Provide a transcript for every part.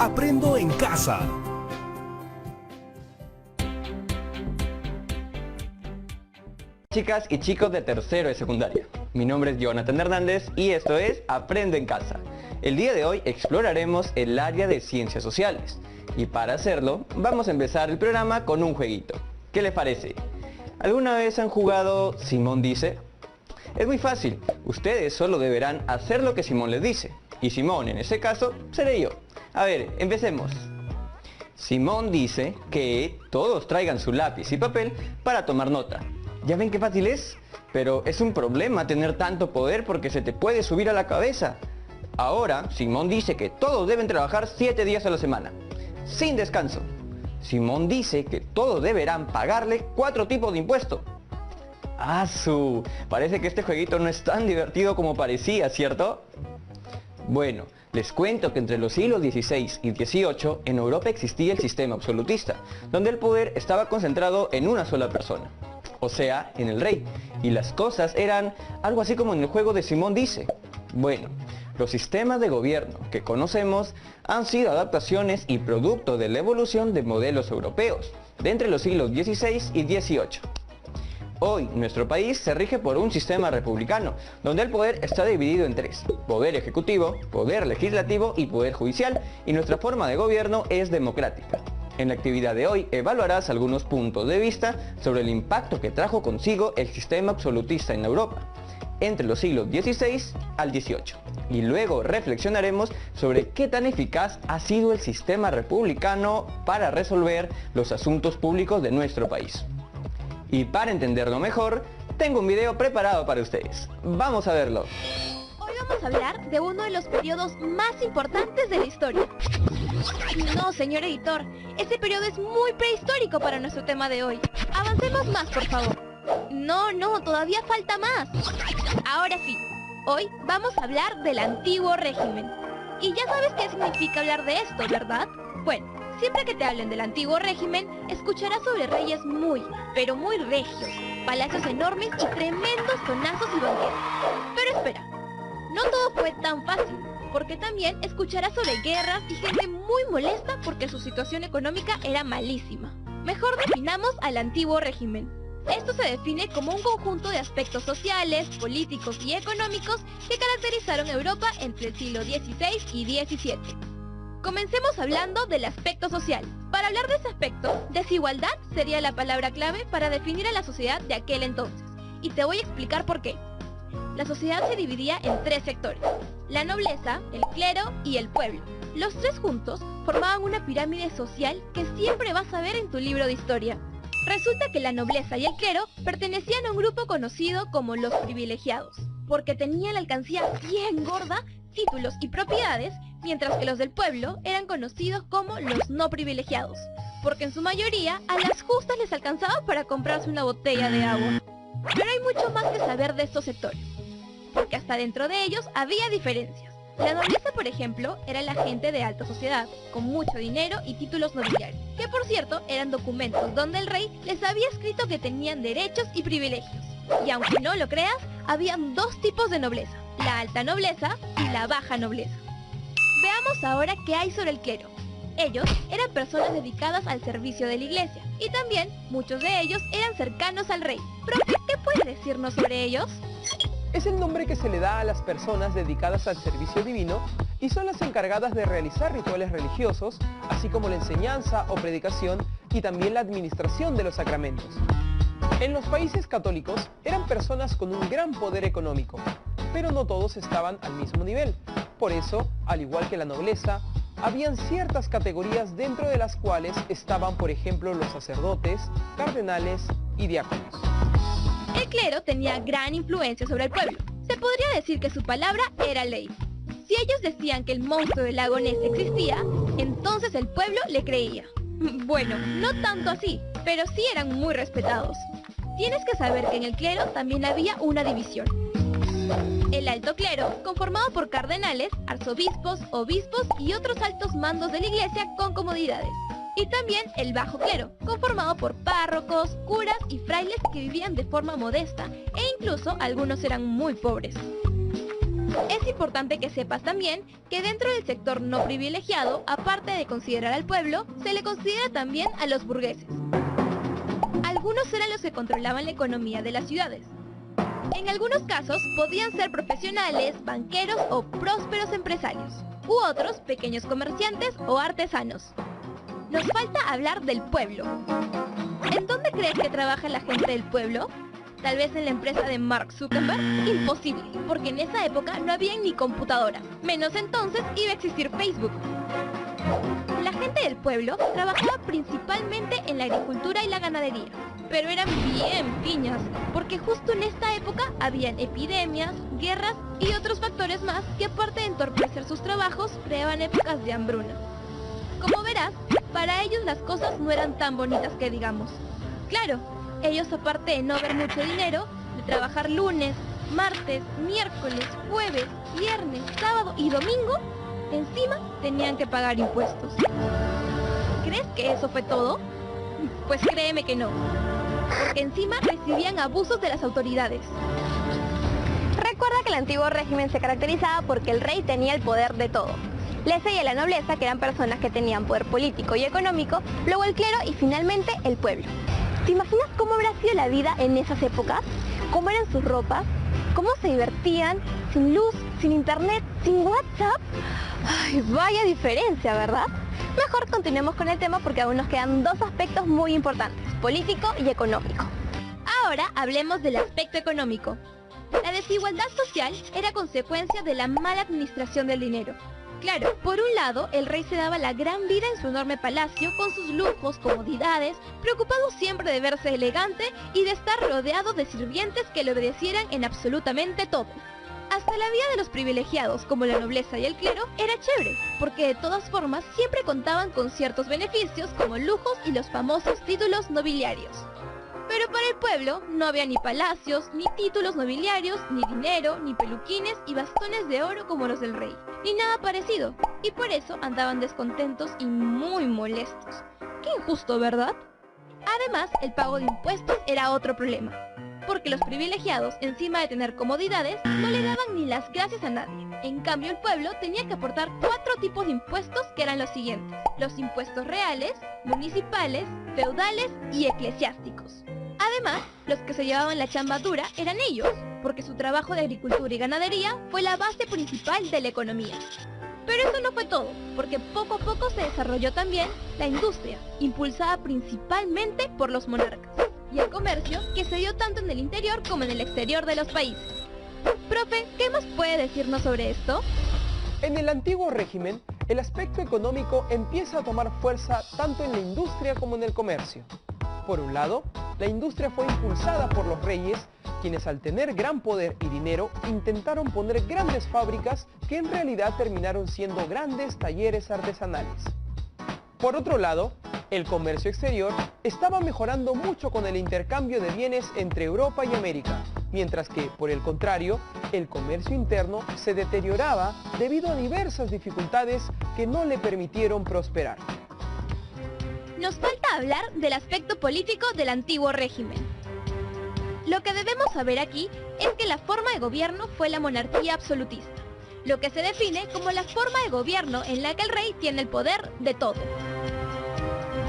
Aprendo en casa. Chicas y chicos de tercero de secundaria, mi nombre es Jonathan Hernández y esto es Aprende en Casa. El día de hoy exploraremos el área de ciencias sociales y para hacerlo vamos a empezar el programa con un jueguito. ¿Qué les parece? ¿Alguna vez han jugado Simón dice? Es muy fácil, ustedes solo deberán hacer lo que Simón les dice y Simón en ese caso seré yo. A ver, empecemos. Simón dice que todos traigan su lápiz y papel para tomar nota. ¿Ya ven qué fácil es? Pero es un problema tener tanto poder porque se te puede subir a la cabeza. Ahora, Simón dice que todos deben trabajar 7 días a la semana, sin descanso. Simón dice que todos deberán pagarle 4 tipos de impuestos. ¡Asu! Parece que este jueguito no es tan divertido como parecía, ¿cierto? Bueno, les cuento que entre los siglos XVI y XVIII en Europa existía el sistema absolutista, donde el poder estaba concentrado en una sola persona. O sea, en el rey, y las cosas eran algo así como en el juego de Simón dice. Bueno, los sistemas de gobierno que conocemos han sido adaptaciones y producto de la evolución de modelos europeos, de entre los siglos XVI y XVIII. Hoy, nuestro país se rige por un sistema republicano, donde el poder está dividido en 3, poder ejecutivo, poder legislativo y poder judicial, y nuestra forma de gobierno es democrática. En la actividad de hoy evaluarás algunos puntos de vista sobre el impacto que trajo consigo el sistema absolutista en Europa, entre los siglos XVI al XVIII. Y luego reflexionaremos sobre qué tan eficaz ha sido el sistema republicano para resolver los asuntos públicos de nuestro país. Y para entenderlo mejor, tengo un video preparado para ustedes. Vamos a verlo. Hoy vamos a hablar de uno de los periodos más importantes de la historia. No, señor editor, ese periodo es muy prehistórico para nuestro tema de hoy. Avancemos más, por favor. No, todavía falta más. Ahora sí, hoy vamos a hablar del antiguo régimen. Y ya sabes qué significa hablar de esto, ¿verdad? Bueno, siempre que te hablen del antiguo régimen, escucharás sobre reyes muy, pero muy regios, palacios enormes y tremendos tonazos y banquetes. Pero espera, no todo fue tan fácil, porque también escucharás sobre guerras y gente muy molesta porque su situación económica era malísima. Mejor definamos al antiguo régimen. Esto se define como un conjunto de aspectos sociales, políticos y económicos que caracterizaron a Europa entre el siglo XVI y XVII. Comencemos hablando del aspecto social. Para hablar de ese aspecto, desigualdad sería la palabra clave para definir a la sociedad de aquel entonces. Y te voy a explicar por qué. La sociedad se dividía en 3 sectores: la nobleza, el clero y el pueblo. Los 3 juntos formaban una pirámide social que siempre vas a ver en tu libro de historia. Resulta que la nobleza y el clero pertenecían a un grupo conocido como los privilegiados, porque tenían la alcancía bien gorda, títulos y propiedades, mientras que los del pueblo eran conocidos como los no privilegiados, porque en su mayoría a las justas les alcanzaba para comprarse una botella de agua. Pero hay mucho más que saber de estos sectores, porque hasta dentro de ellos había diferencias. La nobleza, por ejemplo, era la gente de alta sociedad, con mucho dinero y títulos nobiliarios, que por cierto eran documentos donde el rey les había escrito que tenían derechos y privilegios. Y aunque no lo creas, habían 2 tipos de nobleza: la alta nobleza y la baja nobleza. Veamos ahora qué hay sobre el clero. Ellos eran personas dedicadas al servicio de la iglesia, y también muchos de ellos eran cercanos al rey. Profe, ¿qué puede decirnos sobre ellos? Es el nombre que se le da a las personas dedicadas al servicio divino y son las encargadas de realizar rituales religiosos, así como la enseñanza o predicación y también la administración de los sacramentos. En los países católicos eran personas con un gran poder económico, pero no todos estaban al mismo nivel. Por eso, al igual que la nobleza, habían ciertas categorías dentro de las cuales estaban, por ejemplo, los sacerdotes, cardenales y diáconos. El clero tenía gran influencia sobre el pueblo. Se podría decir que su palabra era ley. Si ellos decían que el monstruo del lago Ness existía, entonces el pueblo le creía. Bueno, no tanto así, pero sí eran muy respetados. Tienes que saber que en el clero también había una división. El alto clero, conformado por cardenales, arzobispos, obispos y otros altos mandos de la iglesia con comodidades. Y también el bajo clero, conformado por párrocos, curas y frailes que vivían de forma modesta, e incluso algunos eran muy pobres. Es importante que sepas también que dentro del sector no privilegiado, aparte de considerar al pueblo, se le considera también a los burgueses. Algunos eran los que controlaban la economía de las ciudades. En algunos casos podían ser profesionales, banqueros o prósperos empresarios, u otros pequeños comerciantes o artesanos. Nos falta hablar del pueblo. ¿En dónde crees que trabaja la gente del pueblo? ¿Tal vez en la empresa de Mark Zuckerberg? Imposible, porque en esa época no había ni computadora, menos entonces iba a existir Facebook. La gente del pueblo trabajaba principalmente en la agricultura y la ganadería, pero eran bien piñas, porque justo en esta época habían epidemias, guerras y otros factores más que, aparte de entorpecer sus trabajos, creaban épocas de hambruna. Como verás, para ellos las cosas no eran tan bonitas que digamos. Claro, ellos, aparte de no ver mucho dinero, de trabajar lunes, martes, miércoles, jueves, viernes, sábado y domingo, encima tenían que pagar impuestos. ¿Crees que eso fue todo? Pues créeme que no, porque encima recibían abusos de las autoridades. Recuerda que el antiguo régimen se caracterizaba porque el rey tenía el poder de todo. Le seguía la nobleza, que eran personas que tenían poder político y económico, luego el clero y finalmente el pueblo. ¿Te imaginas cómo habrá sido la vida en esas épocas? ¿Cómo eran sus ropas? ¿Cómo se divertían? Sin luz, sin internet, sin WhatsApp. Ay, vaya diferencia, ¿verdad? Mejor continuemos con el tema porque aún nos quedan dos aspectos muy importantes, político y económico. Ahora hablemos del aspecto económico. La desigualdad social era consecuencia de la mala administración del dinero. Claro, por un lado, el rey se daba la gran vida en su enorme palacio con sus lujos, comodidades, preocupado siempre de verse elegante y de estar rodeado de sirvientes que le obedecieran en absolutamente todo. Hasta la vida de los privilegiados, como la nobleza y el clero, era chévere, porque de todas formas siempre contaban con ciertos beneficios como lujos y los famosos títulos nobiliarios. Pero para el pueblo no había ni palacios, ni títulos nobiliarios, ni dinero, ni peluquines y bastones de oro como los del rey, ni nada parecido, y por eso andaban descontentos y muy molestos. Qué injusto, ¿verdad? Además, el pago de impuestos era otro problema, porque los privilegiados, encima de tener comodidades, no le daban ni las gracias a nadie. En cambio, el pueblo tenía que aportar 4 tipos de impuestos que eran los siguientes: los impuestos reales, municipales, feudales y eclesiásticos. Además, los que se llevaban la chamba dura eran ellos, porque su trabajo de agricultura y ganadería fue la base principal de la economía. Pero eso no fue todo, porque poco a poco se desarrolló también la industria, impulsada principalmente por los monarcas, y el comercio, que se dio tanto en el interior como en el exterior de los países. Profe, ¿qué más puede decirnos sobre esto? En el antiguo régimen, el aspecto económico empieza a tomar fuerza tanto en la industria como en el comercio. Por un lado, la industria fue impulsada por los reyes, quienes al tener gran poder y dinero intentaron poner grandes fábricas que en realidad terminaron siendo grandes talleres artesanales. Por otro lado, el comercio exterior estaba mejorando mucho con el intercambio de bienes entre Europa y América, mientras que, por el contrario, el comercio interno se deterioraba debido a diversas dificultades que no le permitieron prosperar. Nos falta hablar del aspecto político del antiguo régimen. Lo que debemos saber aquí es que la forma de gobierno fue la monarquía absolutista, lo que se define como la forma de gobierno en la que el rey tiene el poder de todo.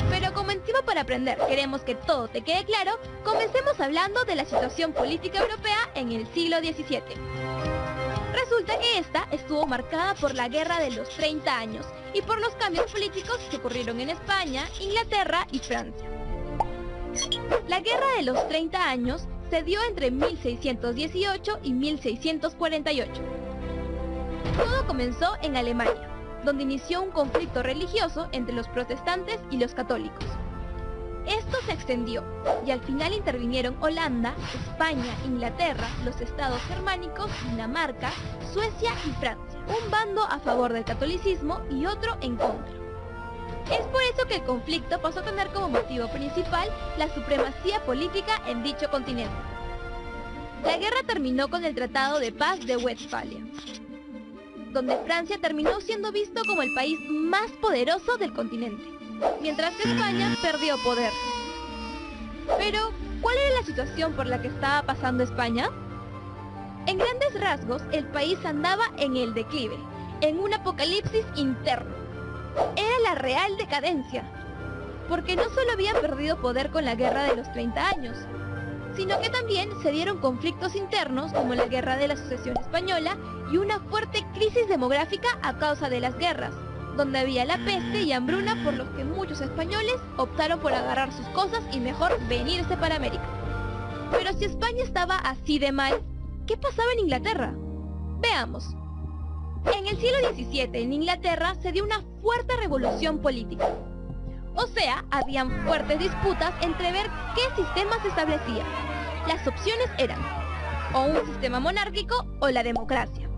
Pero como encima para aprender queremos que todo te quede claro, comencemos hablando de la situación política europea en el siglo XVII. Resulta que esta estuvo marcada por la Guerra de los 30 años y por los cambios políticos que ocurrieron en España, Inglaterra y Francia. La Guerra de los 30 años se dio entre 1618 y 1648. Todo comenzó en Alemania, donde inició un conflicto religioso entre los protestantes y los católicos. Esto se extendió y al final intervinieron Holanda, España, Inglaterra, los estados germánicos, Dinamarca, Suecia y Francia, un bando a favor del catolicismo y otro en contra. Es por eso que el conflicto pasó a tener como motivo principal la supremacía política en dicho continente. La guerra terminó con el Tratado de Paz de Westfalia, donde Francia terminó siendo visto como el país más poderoso del continente, mientras que España perdió poder. Pero, ¿cuál era la situación por la que estaba pasando España? En grandes rasgos, el país andaba en el declive, en un apocalipsis interno. Era la real decadencia, porque no solo había perdido poder con la guerra de los 30 años, sino que también se dieron conflictos internos como la guerra de la Sucesión Española y una fuerte crisis demográfica a causa de las guerras, donde había la peste y hambruna por los que muchos españoles optaron por agarrar sus cosas y mejor venirse para América. Pero si España estaba así de mal, ¿qué pasaba en Inglaterra? Veamos. En el siglo XVII en Inglaterra se dio una fuerte revolución política. O sea, habían fuertes disputas entre ver qué sistema se establecía. Las opciones eran o un sistema monárquico o la democracia.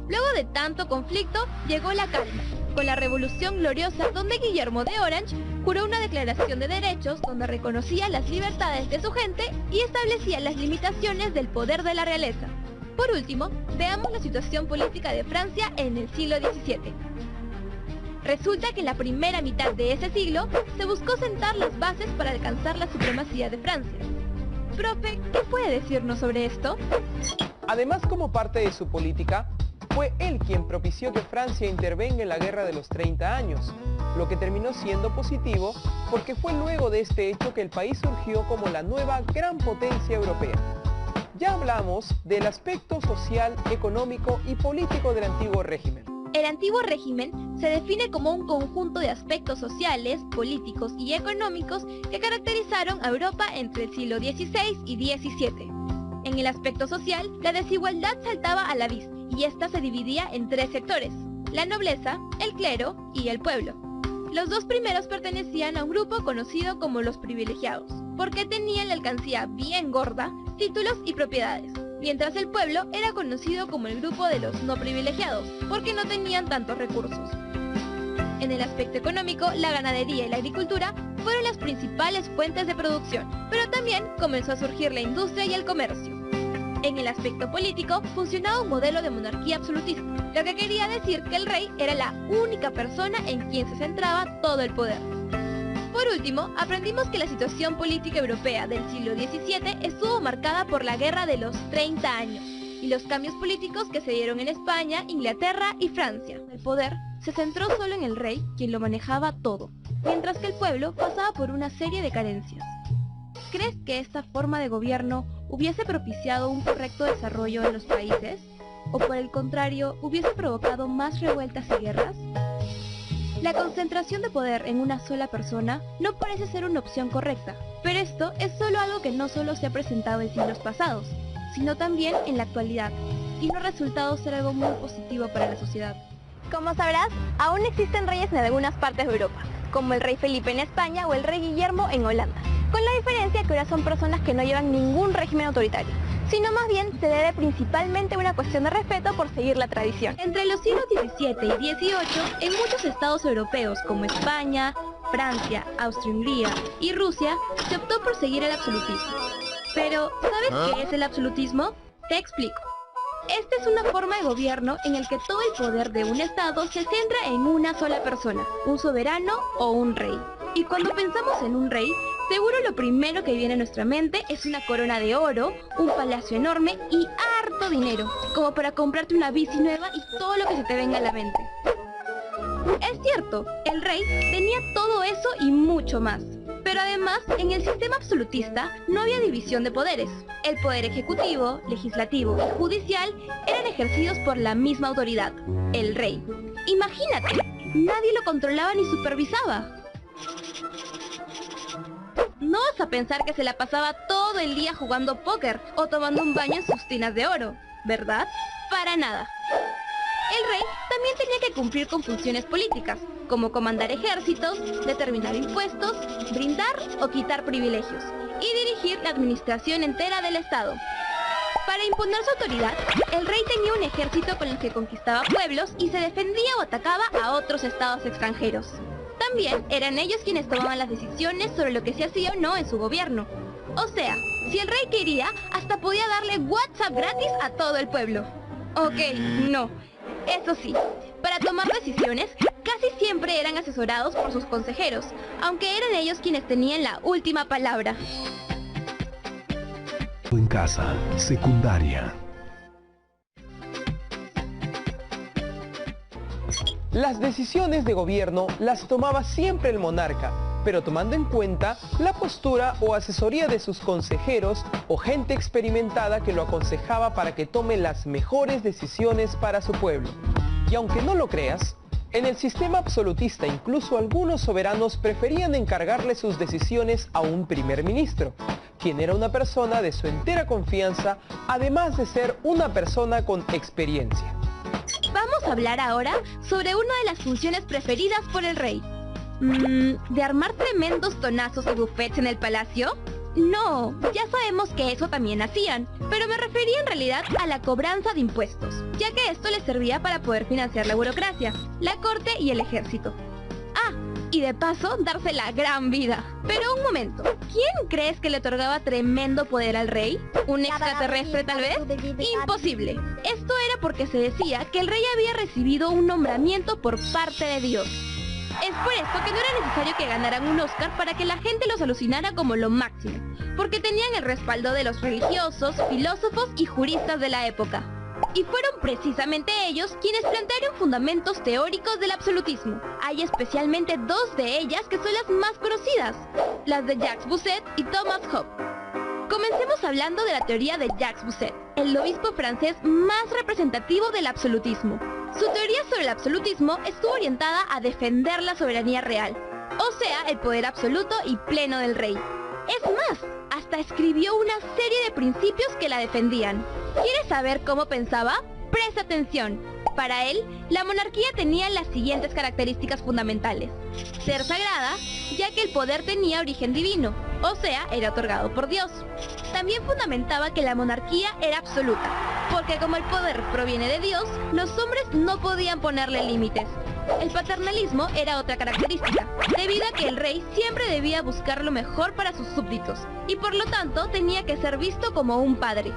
Luego de tanto conflicto, llegó la calma, con la Revolución Gloriosa, donde Guillermo de Orange juró una declaración de derechos donde reconocía las libertades de su gente y establecía las limitaciones del poder de la realeza. Por último, veamos la situación política de Francia en el siglo XVII. Resulta que en la primera mitad de ese siglo se buscó sentar las bases para alcanzar la supremacía de Francia. Profe, ¿qué puede decirnos sobre esto? Además, como parte de su política, fue él quien propició que Francia intervenga en la guerra de los 30 años, lo que terminó siendo positivo porque fue luego de este hecho que el país surgió como la nueva gran potencia europea. Ya hablamos del aspecto social, económico y político del antiguo régimen. El antiguo régimen se define como un conjunto de aspectos sociales, políticos y económicos que caracterizaron a Europa entre el siglo XVI y XVII. En el aspecto social, la desigualdad saltaba a la vista y esta se dividía en tres sectores: la nobleza, el clero y el pueblo. Los dos primeros pertenecían a un grupo conocido como los privilegiados, porque tenían la alcancía bien gorda, títulos y propiedades, mientras el pueblo era conocido como el grupo de los no privilegiados, porque no tenían tantos recursos. En el aspecto económico, la ganadería y la agricultura fueron las principales fuentes de producción, pero también comenzó a surgir la industria y el comercio. En el aspecto político, funcionaba un modelo de monarquía absolutista, lo que quería decir que el rey era la única persona en quien se centraba todo el poder. Por último, aprendimos que la situación política europea del siglo XVII estuvo marcada por la guerra de los 30 años y los cambios políticos que se dieron en España, Inglaterra y Francia. El poder se centró solo en el rey, quien lo manejaba todo, mientras que el pueblo pasaba por una serie de carencias. ¿Crees que esta forma de gobierno hubiese propiciado un correcto desarrollo en los países? ¿O por el contrario, hubiese provocado más revueltas y guerras? La concentración de poder en una sola persona no parece ser una opción correcta, pero esto es solo algo que no solo se ha presentado en siglos pasados, sino también en la actualidad, y no ha resultado ser algo muy positivo para la sociedad. Como sabrás, aún existen reyes en algunas partes de Europa, como el rey Felipe en España o el rey Guillermo en Holanda, con la diferencia que ahora son personas que no llevan ningún régimen autoritario, sino más bien se debe principalmente a una cuestión de respeto por seguir la tradición. Entre los siglos XVII y XVIII, en muchos estados europeos como España, Francia, Austria-Hungría y Rusia, se optó por seguir el absolutismo. Pero, ¿sabes qué es el absolutismo? Te explico. Esta es una forma de gobierno en el que todo el poder de un estado se centra en una sola persona, un soberano o un rey. Y cuando pensamos en un rey, seguro lo primero que viene a nuestra mente es una corona de oro, un palacio enorme y harto dinero, como para comprarte una bici nueva y todo lo que se te venga a la mente. Es cierto, el rey tenía todo eso y mucho más. Pero además, en el sistema absolutista no había división de poderes. El poder ejecutivo, legislativo y judicial eran ejercidos por la misma autoridad, el rey. Imagínate, nadie lo controlaba ni supervisaba. No vas a pensar que se la pasaba todo el día jugando póker o tomando un baño en sus tinas de oro, ¿verdad? Para nada. El rey también tenía que cumplir con funciones políticas, como comandar ejércitos, determinar impuestos, brindar o quitar privilegios, y dirigir la administración entera del Estado. Para imponer su autoridad, el rey tenía un ejército con el que conquistaba pueblos y se defendía o atacaba a otros estados extranjeros. También eran ellos quienes tomaban las decisiones sobre lo que se hacía o no en su gobierno. O sea, si el rey quería, hasta podía darle WhatsApp gratis a todo el pueblo. Ok, no. Eso sí, para tomar decisiones, casi siempre eran asesorados por sus consejeros, aunque eran ellos quienes tenían la última palabra. En casa, secundaria. Las decisiones de gobierno las tomaba siempre el monarca, pero tomando en cuenta la postura o asesoría de sus consejeros o gente experimentada que lo aconsejaba para que tome las mejores decisiones para su pueblo. Y aunque no lo creas, en el sistema absolutista incluso algunos soberanos preferían encargarle sus decisiones a un primer ministro, quien era una persona de su entera confianza, además de ser una persona con experiencia. Vamos a hablar ahora sobre una de las funciones preferidas por el rey. ¿De armar tremendos tonazos y buffets en el palacio? No, ya sabemos que eso también hacían, pero me refería en realidad a la cobranza de impuestos, ya que esto les servía para poder financiar la burocracia, la corte y el ejército. Ah, y de paso, darse la gran vida. Pero un momento, ¿quién crees que le otorgaba tremendo poder al rey? ¿Un extraterrestre tal vez? Imposible. Esto era porque se decía que el rey había recibido un nombramiento por parte de Dios. Es por esto que no era necesario que ganaran un Oscar para que la gente los alucinara como lo máximo, porque tenían el respaldo de los religiosos, filósofos y juristas de la época. Y fueron precisamente ellos quienes plantearon fundamentos teóricos del absolutismo. Hay especialmente dos de ellas que son las más conocidas, las de Jacques Bossuet y Thomas Hobbes. Comencemos hablando de la teoría de Jacques Bossuet, el obispo francés más representativo del absolutismo. Su teoría sobre el absolutismo estuvo orientada a defender la soberanía real, o sea, el poder absoluto y pleno del rey. Es más, hasta escribió una serie de principios que la defendían. ¿Quieres saber cómo pensaba? Presta atención. Para él, la monarquía tenía las siguientes características fundamentales. Ser sagrada, ya que el poder tenía origen divino, o sea, era otorgado por Dios. También fundamentaba que la monarquía era absoluta, porque como el poder proviene de Dios, los hombres no podían ponerle límites. El paternalismo era otra característica, debido a que el rey siempre debía buscar lo mejor para sus súbditos, y por lo tanto tenía que ser visto como un padre.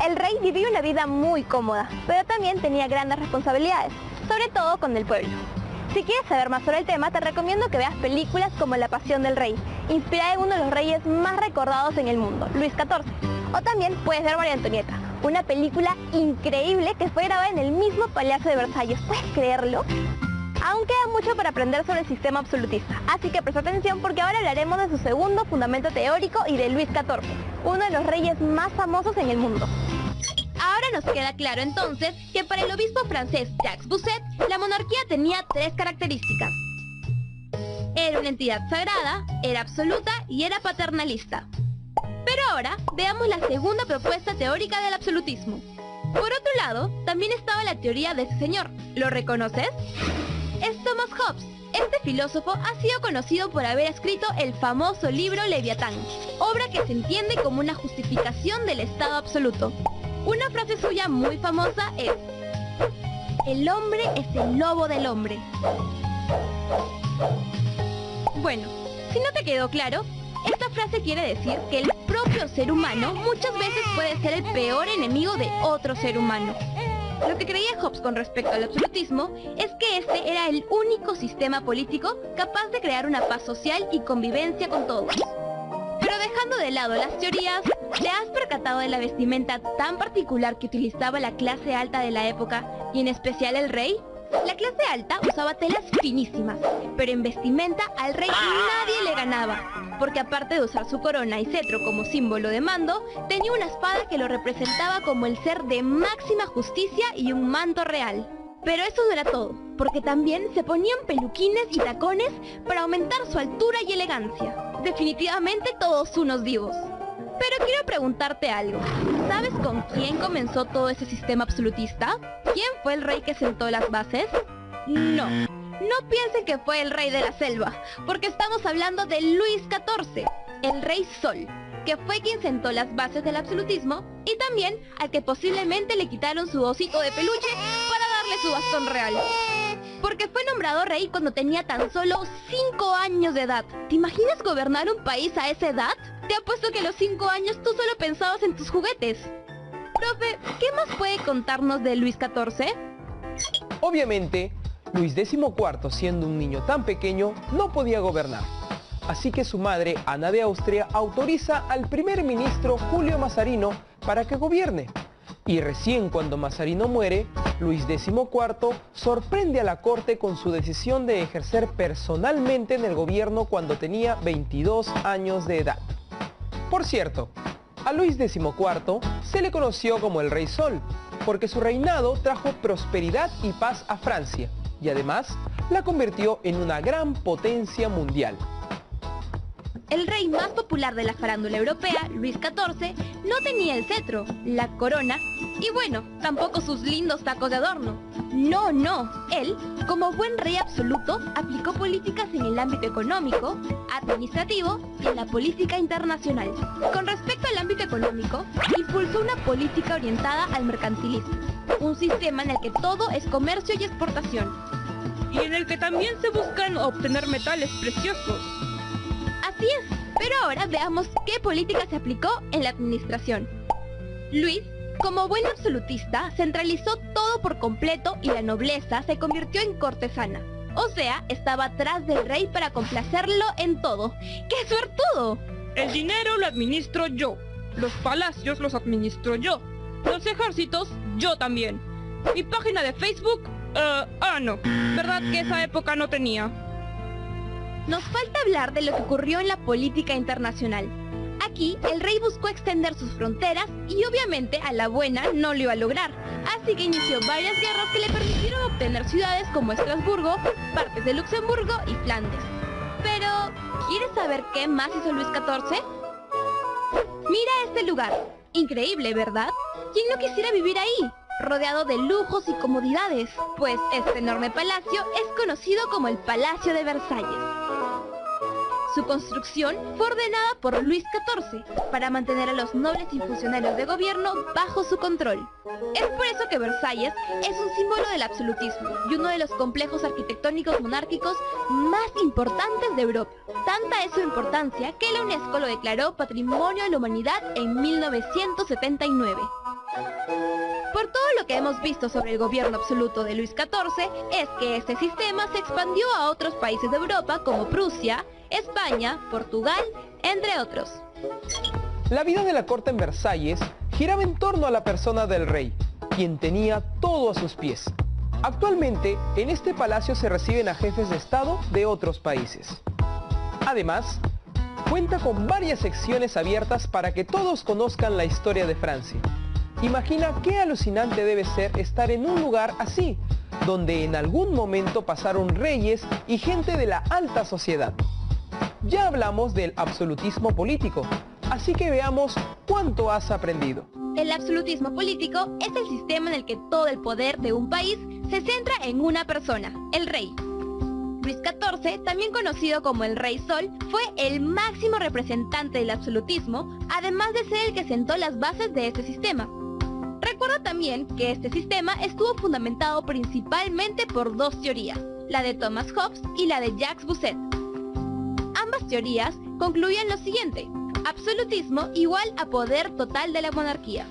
El rey vivía una vida muy cómoda, pero también tenía grandes responsabilidades, sobre todo con el pueblo. Si quieres saber más sobre el tema, te recomiendo que veas películas como La Pasión del Rey, inspirada en uno de los reyes más recordados en el mundo, Luis XIV. O también puedes ver María Antonieta, una película increíble que fue grabada en el mismo Palacio de Versalles. ¿Puedes creerlo? Aún queda mucho para aprender sobre el sistema absolutista, así que presta atención porque ahora hablaremos de su segundo fundamento teórico y de Luis XIV, uno de los reyes más famosos en el mundo. Ahora nos queda claro entonces que para el obispo francés Jacques Bossuet, la monarquía tenía tres características. Era una entidad sagrada, era absoluta y era paternalista. Pero ahora veamos la segunda propuesta teórica del absolutismo. Por otro lado, también estaba la teoría de ese señor. ¿Lo reconoces? Es Thomas Hobbes. Este filósofo ha sido conocido por haber escrito el famoso libro Leviatán, obra que se entiende como una justificación del Estado absoluto. Una frase suya muy famosa es: el hombre es el lobo del hombre. Bueno, si no te quedó claro, esta frase quiere decir que el propio ser humano muchas veces puede ser el peor enemigo de otro ser humano. Lo que creía Hobbes con respecto al absolutismo es que este era el único sistema político capaz de crear una paz social y convivencia con todos. Pero dejando de lado las teorías, ¿te has percatado de la vestimenta tan particular que utilizaba la clase alta de la época, y en especial el rey? La clase alta usaba telas finísimas, pero en vestimenta al rey nadie le ganaba, porque aparte de usar su corona y cetro como símbolo de mando, tenía una espada que lo representaba como el ser de máxima justicia y un manto real. Pero eso no era todo, porque también se ponían peluquines y tacones para aumentar su altura y elegancia. Definitivamente todos unos divos. Pero quiero preguntarte algo. ¿Sabes con quién comenzó todo ese sistema absolutista? ¿Quién fue el rey que sentó las bases? No. No piensen que fue el rey de la selva, porque estamos hablando de Luis XIV, el rey Sol, que fue quien sentó las bases del absolutismo y también al que posiblemente le quitaron su osito de peluche para darle su bastón real. Porque fue nombrado rey cuando tenía tan solo 5 años de edad. ¿Te imaginas gobernar un país a esa edad? Te apuesto que a los 5 años tú solo pensabas en tus juguetes. Profe, ¿qué más puede contarnos de Luis XIV? Obviamente, Luis XIV, siendo un niño tan pequeño, no podía gobernar. Así que su madre, Ana de Austria, autoriza al primer ministro Julio Mazarino para que gobierne. Y recién cuando Mazarino muere, Luis XIV sorprende a la corte con su decisión de ejercer personalmente en el gobierno cuando tenía 22 años de edad. Por cierto, a Luis XIV se le conoció como el Rey Sol, porque su reinado trajo prosperidad y paz a Francia, y además la convirtió en una gran potencia mundial. El rey más popular de la farándula europea, Luis XIV, no tenía el cetro, la corona y bueno, tampoco sus lindos tacos de adorno. No, él, como buen rey absoluto, aplicó políticas en el ámbito económico, administrativo y en la política internacional. Con respecto al ámbito económico, impulsó una política orientada al mercantilismo, un sistema en el que todo es comercio y exportación. Y en el que también se buscan obtener metales preciosos. Así es, pero ahora veamos qué política se aplicó en la administración. Luis, como buen absolutista, centralizó todo por completo y la nobleza se convirtió en cortesana. O sea, estaba atrás del rey para complacerlo en todo. ¡Qué suertudo! El dinero lo administro yo, los palacios los administro yo, los ejércitos yo también. Mi página de Facebook, no, verdad que esa época no tenía. Nos falta hablar de lo que ocurrió en la política internacional. Aquí, el rey buscó extender sus fronteras y obviamente a la buena no lo iba a lograr. Así que inició varias guerras que le permitieron obtener ciudades como Estrasburgo, partes de Luxemburgo y Flandes. Pero, ¿quieres saber qué más hizo Luis XIV? Mira este lugar. Increíble, ¿verdad? ¿Quién no quisiera vivir ahí? Rodeado de lujos y comodidades, pues este enorme palacio es conocido como el Palacio de Versalles. Su construcción fue ordenada por Luis XIV para mantener a los nobles y funcionarios de gobierno bajo su control. Es por eso que Versalles es un símbolo del absolutismo y uno de los complejos arquitectónicos monárquicos más importantes de Europa. Tanta es su importancia que la UNESCO lo declaró Patrimonio de la Humanidad en 1979. Por todo lo que hemos visto sobre el gobierno absoluto de Luis XIV, es que este sistema se expandió a otros países de Europa como Prusia, España, Portugal, entre otros. La vida de la corte en Versalles giraba en torno a la persona del rey, quien tenía todo a sus pies. Actualmente, en este palacio se reciben a jefes de Estado de otros países. Además, cuenta con varias secciones abiertas para que todos conozcan la historia de Francia. Imagina qué alucinante debe ser estar en un lugar así, donde en algún momento pasaron reyes y gente de la alta sociedad. Ya hablamos del absolutismo político, así que veamos cuánto has aprendido. El absolutismo político es el sistema en el que todo el poder de un país se centra en una persona, el rey. Luis XIV, también conocido como el Rey Sol, fue el máximo representante del absolutismo, además de ser el que sentó las bases de este sistema. Recuerda también que este sistema estuvo fundamentado principalmente por dos teorías, la de Thomas Hobbes y la de Jacques Bousset. Ambas teorías concluían lo siguiente: absolutismo igual a poder total de la monarquía.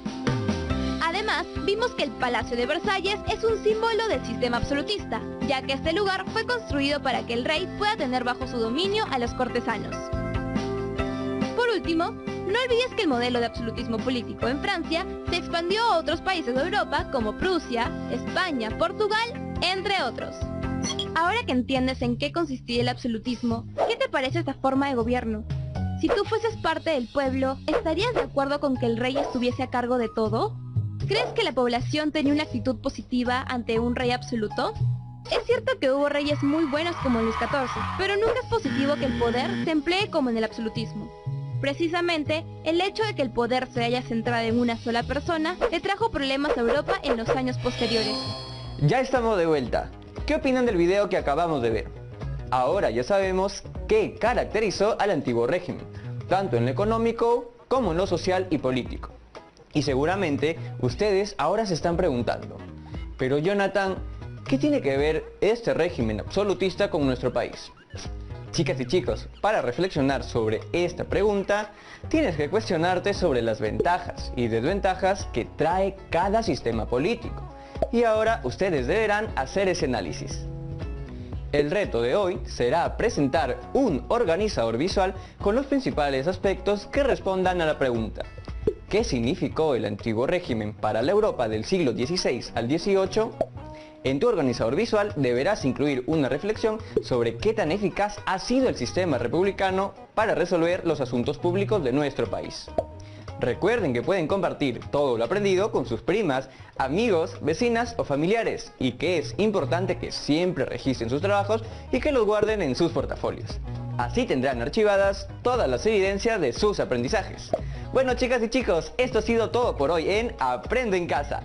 Además, vimos que el Palacio de Versalles es un símbolo del sistema absolutista, ya que este lugar fue construido para que el rey pueda tener bajo su dominio a los cortesanos. Por último, no olvides que el modelo de absolutismo político en Francia se expandió a otros países de Europa como Prusia, España, Portugal, entre otros. Ahora que entiendes en qué consistía el absolutismo, ¿qué te parece esta forma de gobierno? Si tú fueses parte del pueblo, ¿estarías de acuerdo con que el rey estuviese a cargo de todo? ¿Crees que la población tenía una actitud positiva ante un rey absoluto? Es cierto que hubo reyes muy buenos como Luis XIV, pero nunca es positivo que el poder se emplee como en el absolutismo. Precisamente, el hecho de que el poder se haya centrado en una sola persona le trajo problemas a Europa en los años posteriores. Ya estamos de vuelta. ¿Qué opinan del video que acabamos de ver? Ahora ya sabemos qué caracterizó al antiguo régimen, tanto en lo económico como en lo social y político. Y seguramente ustedes ahora se están preguntando, pero Jonathan, ¿qué tiene que ver este régimen absolutista con nuestro país? Chicas y chicos, para reflexionar sobre esta pregunta, tienes que cuestionarte sobre las ventajas y desventajas que trae cada sistema político. Y ahora ustedes deberán hacer ese análisis. El reto de hoy será presentar un organizador visual con los principales aspectos que respondan a la pregunta: ¿Qué significó el antiguo régimen para la Europa del siglo XVI al XVIII? En tu organizador visual deberás incluir una reflexión sobre qué tan eficaz ha sido el sistema republicano para resolver los asuntos públicos de nuestro país. Recuerden que pueden compartir todo lo aprendido con sus primas, amigos, vecinas o familiares, y que es importante que siempre registren sus trabajos y que los guarden en sus portafolios. Así tendrán archivadas todas las evidencias de sus aprendizajes. Bueno, chicas y chicos, esto ha sido todo por hoy en Aprende en Casa.